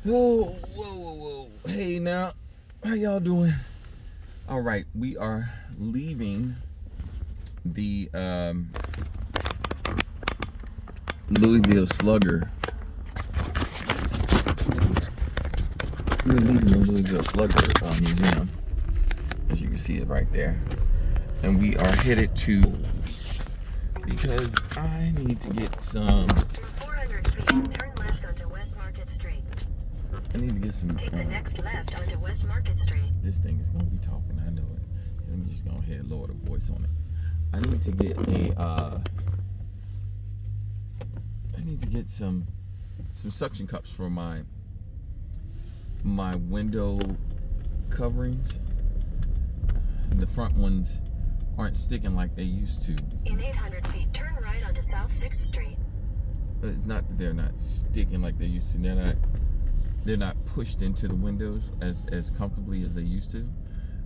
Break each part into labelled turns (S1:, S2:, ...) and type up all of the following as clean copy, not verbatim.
S1: Whoa, whoa, whoa, whoa. Hey now, how y'all doing? All right, we are leaving the Louisville Slugger. We're leaving the Louisville Slugger Museum, as you can see it right there. And we are headed to, because I need to get some.
S2: 400 feet, turn left onto West Market Street.
S1: I need to get some.
S2: Take the next left onto West Market Street.
S1: This thing is gonna be talking. I know it. Let me just go ahead and lower the voice on it. I need to get some suction cups for my window coverings. And the front ones aren't sticking like they used to.
S2: In 800 feet, turn right onto South 6th Street.
S1: It's not that they're not sticking like they used to. They're not pushed into the windows as comfortably as they used to.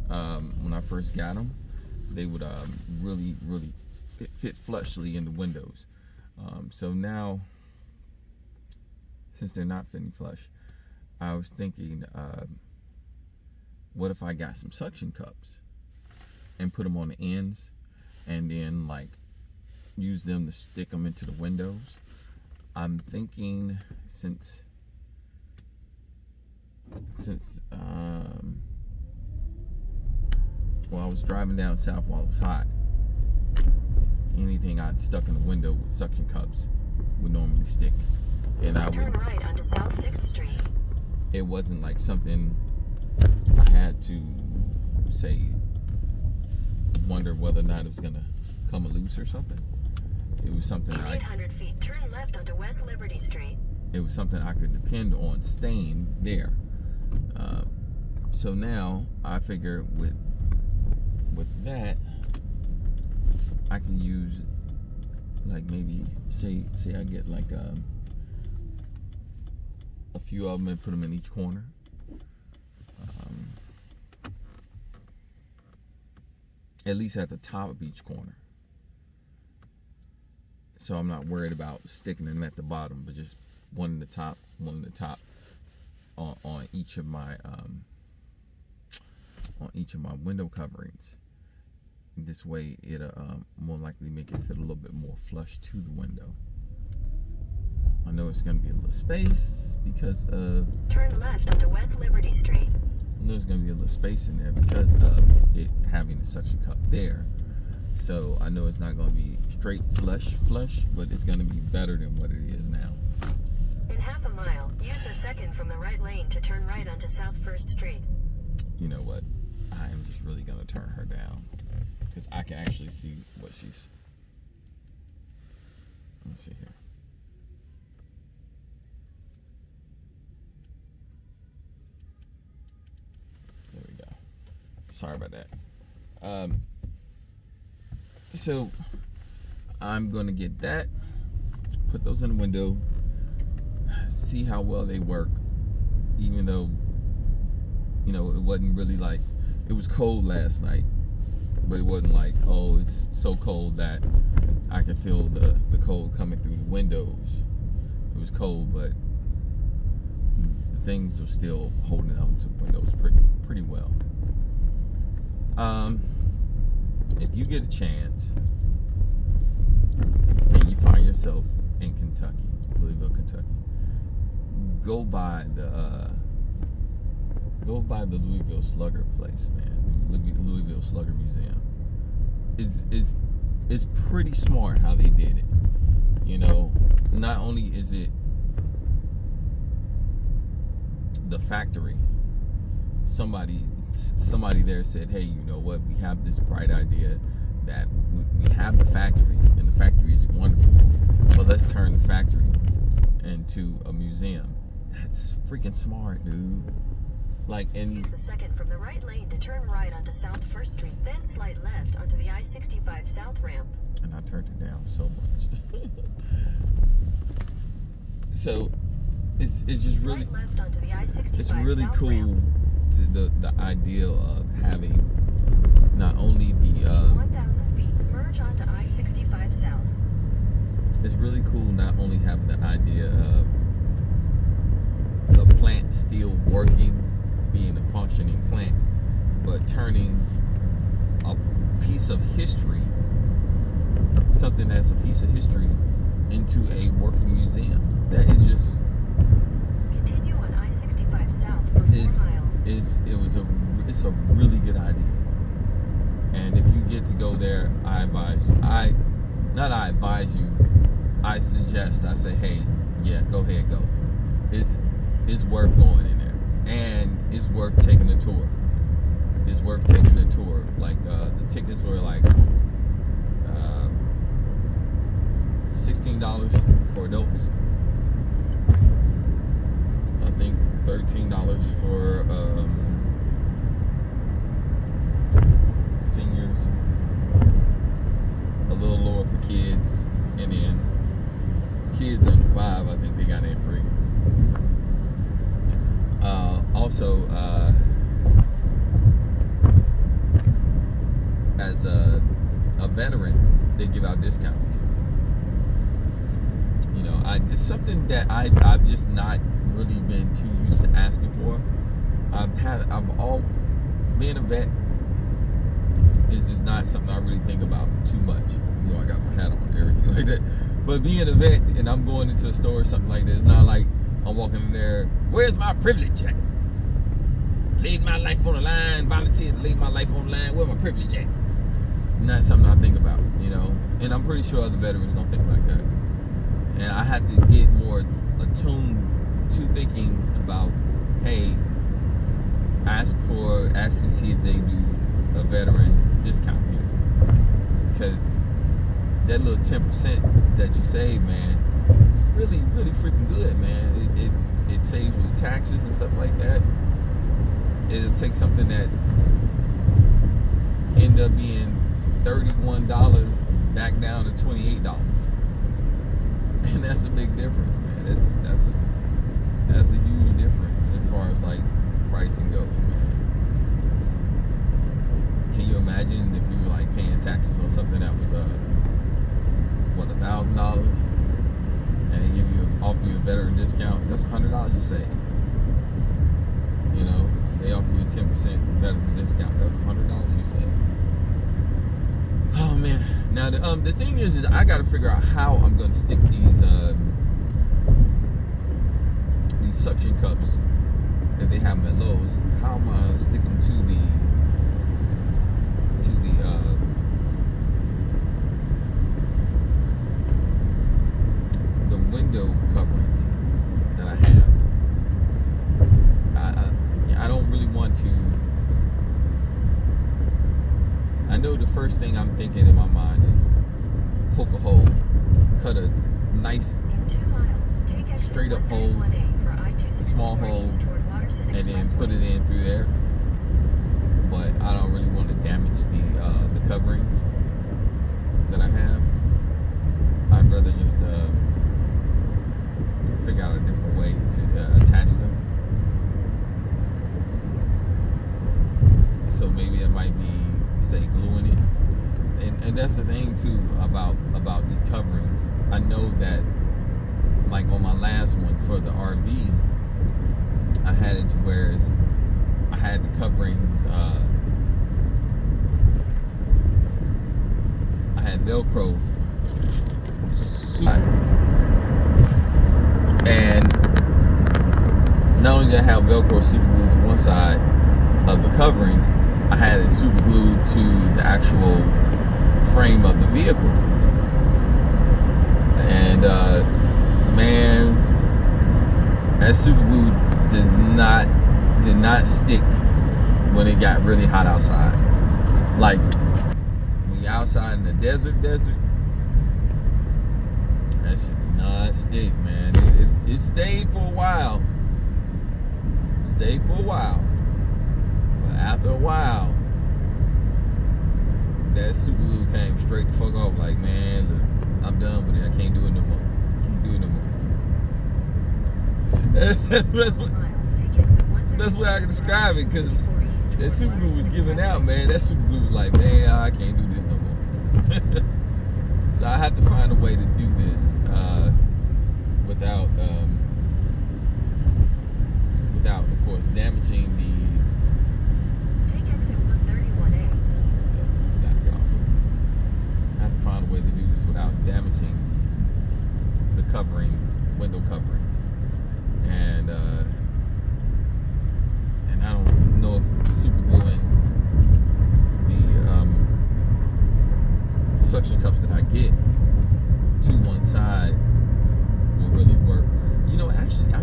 S1: When I first got them, they would really fit flushly in the windows. So now, since they're not fitting flush, I was thinking, what if I got some suction cups and put them on the ends, and then like use them to stick them into the windows. I'm thinking since well, I was driving down south while it was hot. Anything I'd stuck in the window with suction cups would normally stick, and I would
S2: turn right onto South 6th Street.
S1: It wasn't like something I had to say wonder whether or not it was gonna come loose or something. It was something
S2: In 800 feet, turn left onto West Liberty Street.
S1: It was something I could depend on staying there. So now I figure with that I can use, like, maybe say I get like a few of them and put them in each corner. At least at the top of each corner. So I'm not worried about sticking them at the bottom, but just one in the top on each of my window coverings. This way it'll more likely make it fit a little bit more flush to the window. I know it's gonna be a little space because of
S2: turn left onto West Liberty Street.
S1: I know there's gonna be a little space in there because of it having the suction cup there. So I know it's not gonna be straight flush, but it's gonna be better than what it is now.
S2: In half a mile, use the second from the right lane to turn right onto South 1st Street.
S1: You know what? I am just really gonna turn her down because I can actually see what she's. Let's see here. There we go. Sorry about that. So I'm gonna get that, put those in the window, see how well they work, even though, you know, it wasn't really like, it was cold last night, but it wasn't like, oh, it's so cold that I can feel the cold coming through the windows. It was cold, but the things are still holding on to the windows pretty well. If you get a chance and you find yourself in Kentucky, Louisville, Kentucky, go by the Louisville Slugger place, man. Louisville Slugger Museum. It's pretty smart how they did it. You know, not only is it the factory, somebody there said, hey, you know what, we have this bright idea that we have the factory, and the factory is wonderful, but let's turn the factory into a museum. That's freaking smart, dude. Like, and
S2: use the second from the right lane to turn right onto South 1st Street, then slide left onto the I-65 South ramp.
S1: And I turned it down so much. So it's just really,
S2: left onto the I-65
S1: it's really
S2: South
S1: cool
S2: ramp.
S1: to the idea of having not only the
S2: 1,000 feet, merge onto I-65 South.
S1: It's really cool not only having the idea of the plants turning a piece of history, something that's a piece of history, into a working museum. That is just
S2: Continue on I-65 south for 4 miles.
S1: it's a really good idea. And if you get to go there, I suggest, I say, hey, yeah, go ahead, go. It's worth going in there, and it's worth taking a tour. It's worth taking a tour. Like the tickets were like $16 for adults. I think $13 for seniors. A little lower for kids, and then kids under 5, I think they got in free. Also, as a veteran, they give out discounts. You know, it's something that I've just not really been too used to asking for. Being a vet is just not something I really think about too much. You know, I got my hat on, everything like that. But being a vet and I'm going into a store or something like that, it's not like I'm walking in there, where's my privilege at? Laid my life on the line, volunteered to lay my life on the line, where's my privilege at? Not something I think about, you know. And I'm pretty sure other veterans don't think like that. And I have to get more attuned to thinking about, hey, ask to see if they do a veteran's discount here. Because that little 10% that you save, man, it's really, really freaking good, man. It saves with taxes and stuff like that. It'll take something that end up being $31 back down to $28. And that's a big difference, man. That's a huge difference as far as like pricing goes, man. Can you imagine if you were like paying taxes on something that was $1,000, and they offer you a veteran discount? That's $100 you save. You know, they offer you a 10% veteran discount. That's $100 you save. Oh man! Now the thing is I got to figure out how I'm going to stick these suction cups that they have them at Lowe's. How am I going to stick them to the window coverings that I have? I don't really want to. I know the first thing I'm thinking in my mind is poke a hole, cut a nice
S2: In 2 miles, take exit
S1: straight up hole,
S2: 131A for I-264
S1: small hole,
S2: east toward Watterson
S1: and then
S2: Expressway.
S1: put it in through there. But I don't really want to damage the coverings that I have. I'd rather just figure out a different way to attach them. So maybe it might be, say, gluing it. And that's the thing too about these coverings. I know that, like on my last one for the RV, I had it to where I had the coverings. I had Velcro, and not only did I have Velcro super glued to one side of the coverings, I had it super glued to the actual frame of the vehicle. And man, that super glue did not stick when it got really hot outside. Like when you're outside in the desert, that shit did not stick, man. It stayed for a while. But after a while, that super glue came straight the fuck off. Like, man, look, I'm done with it. I can't do it no more. That's the way I can describe it, because that super glue was giving out, man. That super glue was like, man, I can't do this no more. So I had to find a way to do this without, of course, damaging
S2: Take exit 130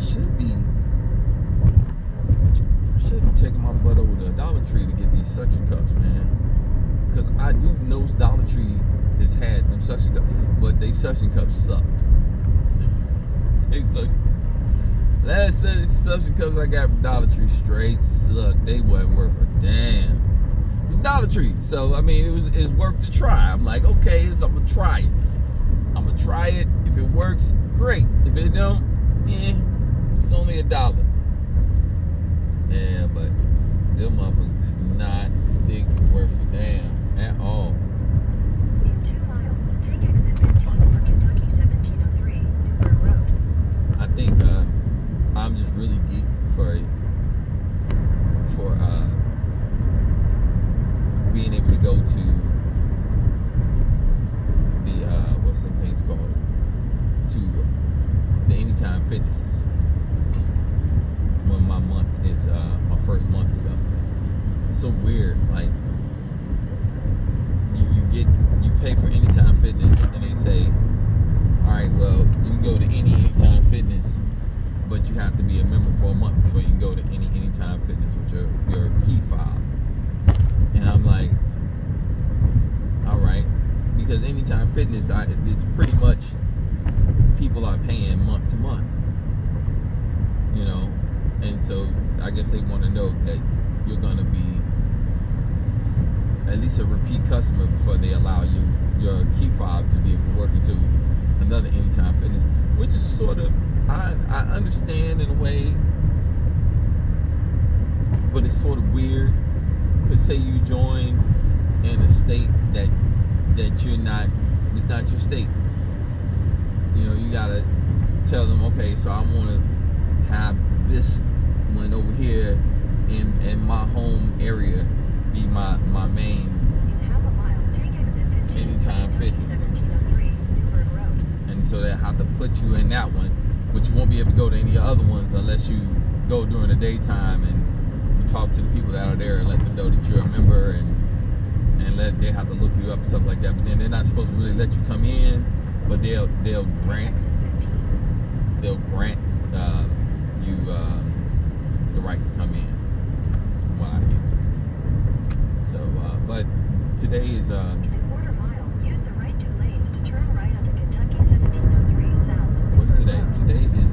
S1: should be taking my butt over to Dollar Tree to get these suction cups, man. Because I do know Dollar Tree has had them suction cups, but they suction cups sucked. Last suction cups I got from Dollar Tree straight sucked. They wasn't worth a damn. It's Dollar Tree, so I mean it's worth the try. I'm like, okay, I'm gonna try it. I'm gonna try it. If it works, great. If it don't, it's only $1. Yeah, but them motherfuckers did not stick worth a damn at all.
S2: In 2 miles, take exit 15 for Kentucky 1703, Newburgh Road.
S1: I think I'm just really geeked for being able to go to the what's some things called, to the Anytime Fitnesses when my month is my first month is up. It's so weird, like you pay for Anytime Fitness and they say, all right, well, you can go to Anytime Fitness, but you have to be a member for a month before you can go to Anytime Fitness with your key fob. And I'm like, all right, because Anytime Fitness, it's pretty much people are paying month to month, you know, and so I guess they want to know that you're gonna be at least a repeat customer before they allow you your key fob to be able to work into another Anytime Fitness, which is sort of, I understand in a way, but it's sort of weird. Because say you join in a state that you're not, it's not your state. You know, you gotta tell them, okay, so I want to have this one over here in my home area be my main
S2: In half a mile, take exit 15
S1: Anytime
S2: for Kentucky
S1: Fitness.
S2: 1703, Newburgh Road.
S1: And so they have to put you in that one, but you won't be able to go to any other ones unless you go during the daytime and you talk to the people that are there and let them know that you're a member, and they have to look you up and stuff like that. But then they're not supposed to really let you come in, but they'll grant
S2: Exit 15.
S1: you the right to come in, from what I hear. So, but today is
S2: In a quarter mile, use the right 2 lanes to turn right onto Kentucky 1703 South.
S1: what's
S2: Newburgh
S1: today?
S2: Road.
S1: Today is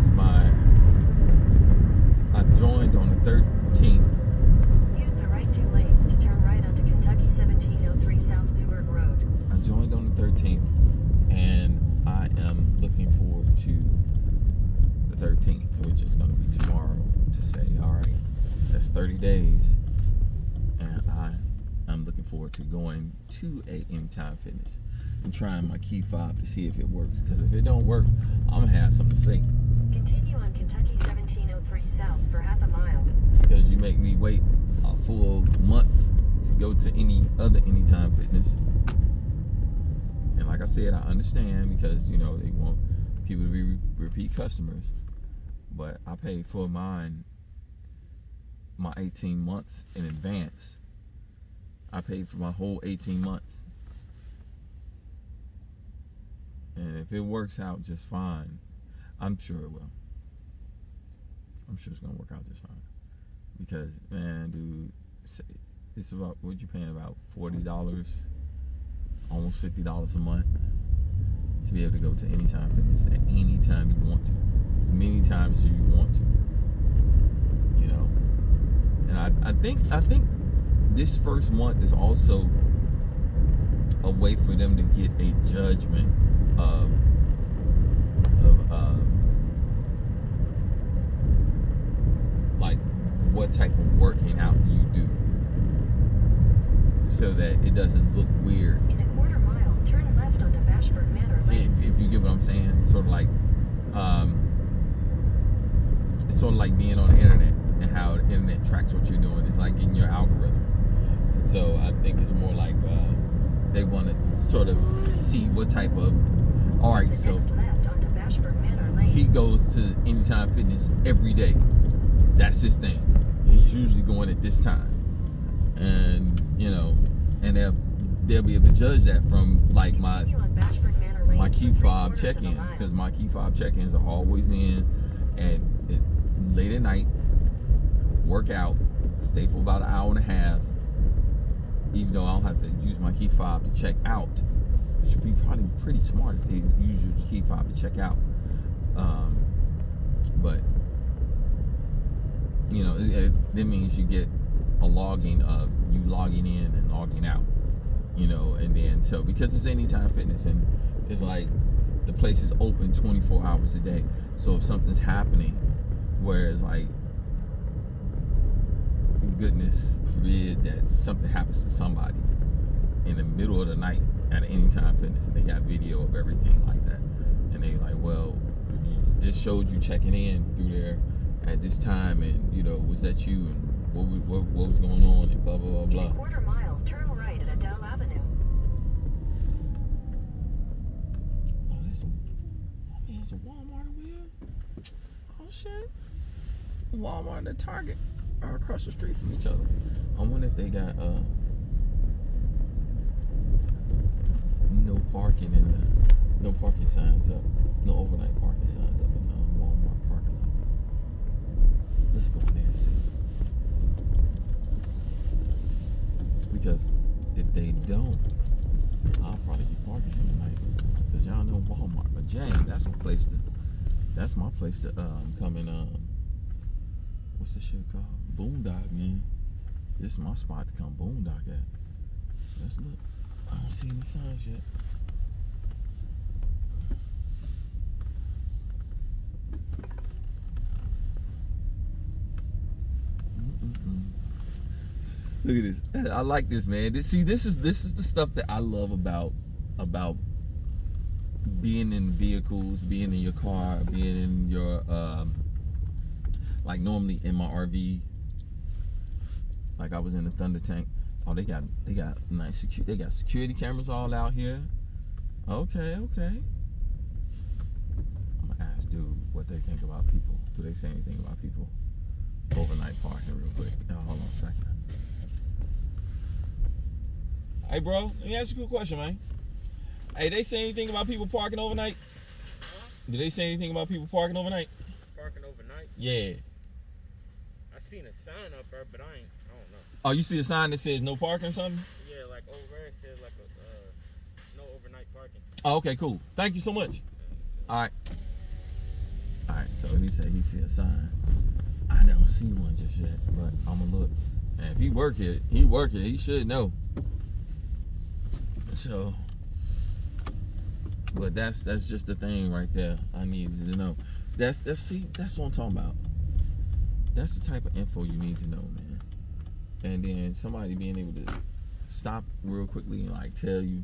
S1: I joined on the 13th.
S2: Use the right 2 lanes to turn right onto Kentucky 1703 South Newburgh Road.
S1: I joined on the 13th, and I am looking forward to the 13th, which is going to be tomorrow, to say, all right, that's 30 days, and I'm looking forward to going to a Anytime Fitness and trying my key fob to see if it works, because if it don't work, I'm going to have something to say,
S2: Continue on Kentucky 1703 South for half a mile.
S1: because you make me wait a full month to go to any other Anytime Fitness. And like I said, I understand, because you know they want people to be repeat customers, but I paid for my 18 months in advance. I paid for my whole 18 months, and if it works out just fine, I'm sure it will. I'm sure it's gonna work out just fine, because man, dude, it's about, what you paying, about $40, almost $50 a month to be able to go to Anytime Fitness at any time you want to, as many times as you want to, you know. And I think this first month is also a way for them to get a judgment of like what type of working out you do, so that it doesn't look weird.
S2: In a quarter mile, turn left onto Bashford Manor Lane.
S1: If you get what I'm saying, sort of like it's sort of like being on the internet and how the internet tracks what you're doing. It's like in your algorithm. And so I think it's more like they want to sort of see what type of, all right,
S2: The
S1: so
S2: next left onto Bashford Manor Lane.
S1: he goes to Anytime Fitness every day. That's his thing. He's usually going at this time, and you know, and they'll be able to judge that from like
S2: Continue on Bashford Manor Lane
S1: my
S2: for
S1: key fob
S2: 3/4 of a
S1: check-ins,
S2: mile.
S1: because my key fob check-ins are always in at at night, work out, stay for about an hour and a half, even though I don't have to use my key fob to check out. Which would be probably pretty smart if they use your key fob to check out. But you know, that means you get a logging of you logging in and logging out. You know, and then so because it's Anytime Fitness and it's like the place is open 24 hours a day. So if something's happening, where it's like, goodness forbid that something happens to somebody in the middle of the night at Anytime Fitness, and they got video of everything like that, and they like, well, this showed you checking in through there at this time, and you know, was that you, and what was going on, and blah blah blah blah.
S2: In a quarter mile, turn right at Adele Avenue.
S1: There's a Walmart over here. Oh shit. Walmart and Target are across the street from each other. I wonder if they got no parking no parking signs up, no overnight parking signs up in the Walmart parking lot. Let's go in there and see. Because if they don't, I'll probably be parking here tonight. Cause y'all know Walmart. But James, that's my place to come and what's this shit called? Boondock, man. This is my spot to come boondock at. Let's look. I don't see any signs yet. Look at this. I like this, man. This is the stuff that I love about being in vehicles, being in your car, being in your like normally in my RV. Like I was in the Thunder Tank. Oh, they got nice security. They got security cameras all out here. Okay. I'm gonna ask dude what they think about people. Do they say anything about people overnight parking real quick? Oh, hold on a second. Hey, bro, let me ask you a quick question, man. Hey, they say anything about people parking overnight?
S3: Huh?
S1: Do they say anything about people parking overnight?
S3: Parking overnight?
S1: Yeah.
S3: I seen a sign up there, but I don't know.
S1: Oh, you see a sign that says no parking or something?
S3: Yeah, like over there it says like no overnight parking.
S1: Oh, okay, cool. Thank you so much. All right, so he said he see a sign. I don't see one just yet, but I'm gonna look. And if he work here, he should know. So, but that's just the thing right there. I needed to know. That's what I'm talking about. That's the type of info you need to know, man. And then somebody being able to stop real quickly and like tell you,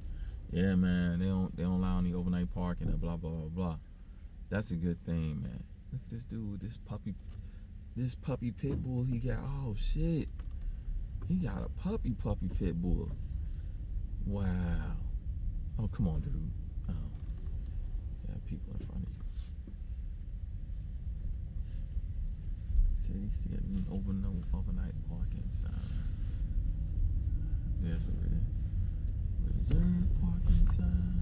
S1: yeah, man, they don't allow any overnight parking and blah blah blah blah. That's a good thing, man. Look at this dude, this puppy pit bull he got. Oh shit, he got a puppy pit bull. Wow. Oh, come on, dude. Oh. Yeah, people in front of you. Said he see an overnight parking sign. There's a reserved parking sign.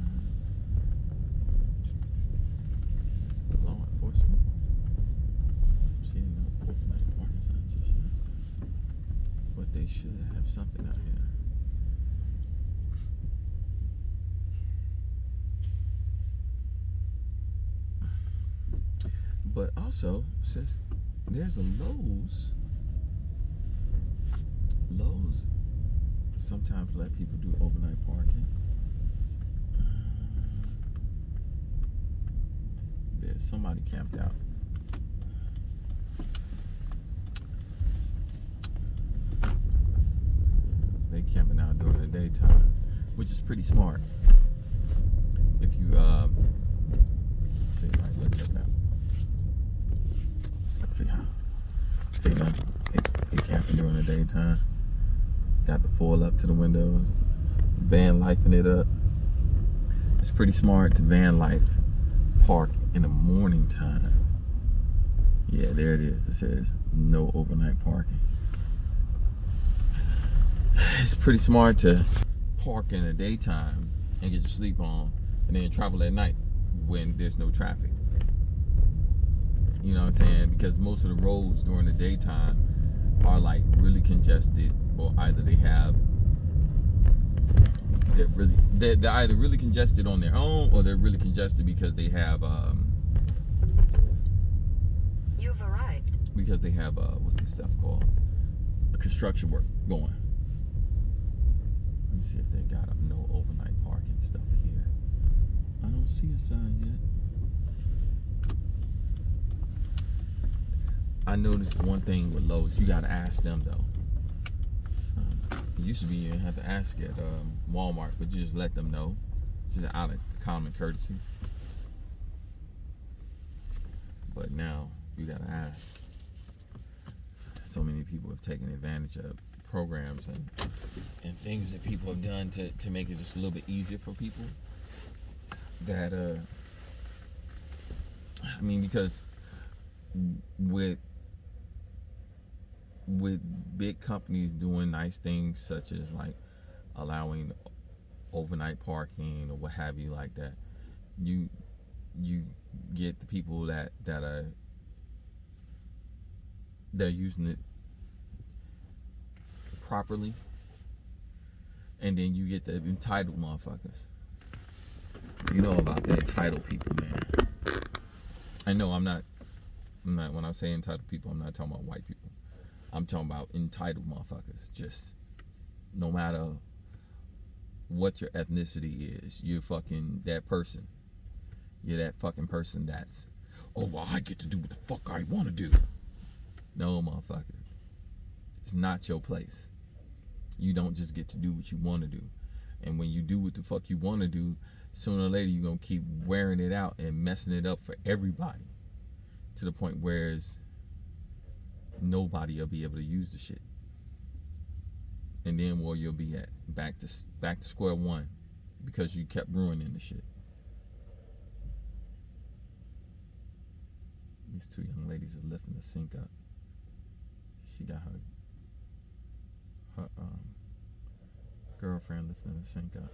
S1: Law enforcement. I'm seeing no overnight parking sign just yet. But they should have something out here. But also, since there's a Lowe's sometimes let people do overnight parking. There's somebody camped out. They camping out during the daytime, which is pretty smart. If you see, like, look at that. See now, they camping during the daytime. Got the foil up to the windows, van lifing it up. It's pretty smart to van life park in the morning time. Yeah, there it is. It says no overnight parking. It's pretty smart to park in the daytime and get your sleep on, and then travel at night when there's no traffic. You know what I'm saying? Because most of the roads during the daytime are like really congested, or either they're either really congested on their own, or they're really congested because they have
S2: You've arrived.
S1: what's this stuff called? A construction work going. Let me see if they got no overnight parking stuff here. I don't see a sign yet. I noticed one thing with Lowe's, you gotta ask them though. It used to be you have to ask at Walmart, but you just let them know. It's just out of common courtesy. But now you gotta ask. So many people have taken advantage of programs and things that people have done to make it just a little bit easier for people. That I mean, because with big companies doing nice things such as like allowing overnight parking or what have you like that, you get the people that are they're using it properly, and then you get the entitled motherfuckers. You know about the entitled people, man. I know I'm not when I say entitled people, I'm not talking about white people. I'm talking about entitled motherfuckers. Just no matter what your ethnicity is, you're fucking that person. You're that fucking person that's, oh, well, I get to do what the fuck I want to do. No, motherfucker. It's not your place. You don't just get to do what you want to do. And when you do what the fuck you want to do, sooner or later you're going to keep wearing it out and messing it up for everybody. To the point where nobody will be able to use the shit. And then you'll be at back to square one because you kept ruining the shit. These two young ladies are lifting the sink up. She got her girlfriend lifting the sink up.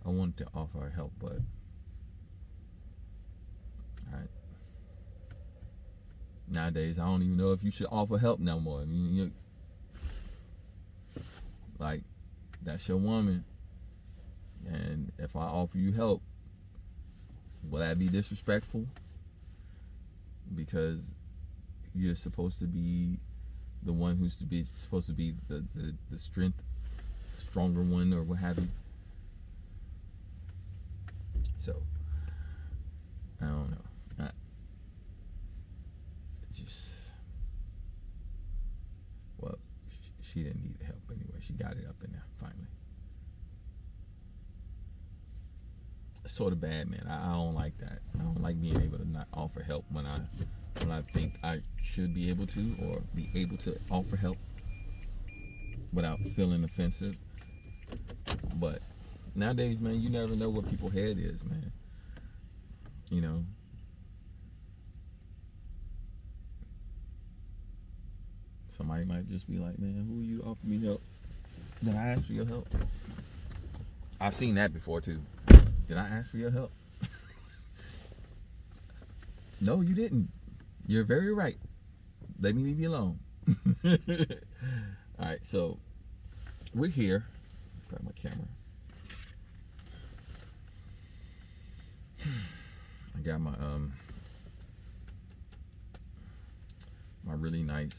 S1: I wanted to offer her help, but alright. Nowadays, I don't even know if you should offer help no more. I mean, like, that's your woman, and if I offer you help, will that be disrespectful? Because you're supposed to be the one who's supposed to be the stronger one, or what have you. So I don't know. Well, she didn't need the help anyway. She got it up in there finally. It's sort of bad, man. I don't like that. I don't like being able to not offer help when I think I should be able to, or be able to offer help without feeling offensive. But nowadays, man, you never know what people's head is, man. You know. Somebody might just be like, man, who you offer me help? Did I ask for your help? I've seen that before too. Did I ask for your help? No, you didn't. You're very right. Let me leave you alone. Alright, so we're here. Grab my camera. I got my my really nice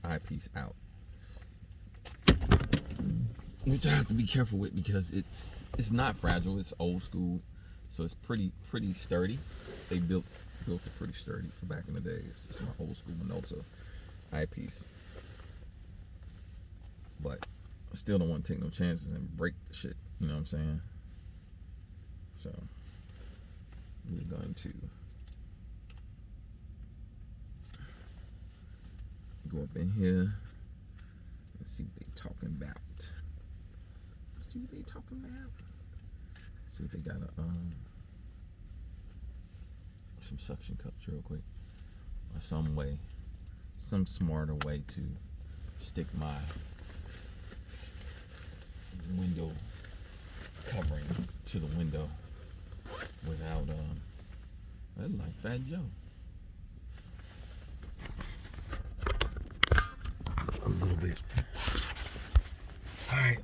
S1: eyepiece out, which I have to be careful with because it's not fragile. It's old school, so it's pretty sturdy. They built it pretty sturdy for back in the days. It's my old school Minolta eyepiece, but I still don't want to take no chances and break the shit. You know what I'm saying? So we're going to go up in here and see what they talking about. See what they talking about. See if they got some suction cups real quick, or some smarter way to stick my window coverings to the window without I like Fat Joe. A little bit. Alright,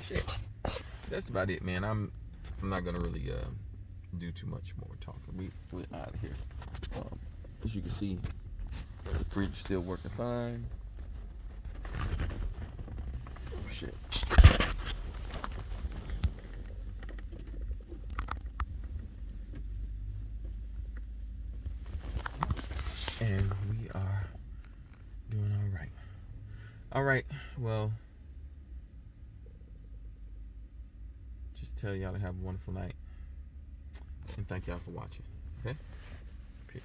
S1: shit. That's about it, man. I'm not gonna really do too much more talking. We're out of here. As you can see, the fridge is still working fine. Oh shit. And we are doing all right. All right, well, just tell y'all to have a wonderful night. And thank y'all for watching. Okay? Peace.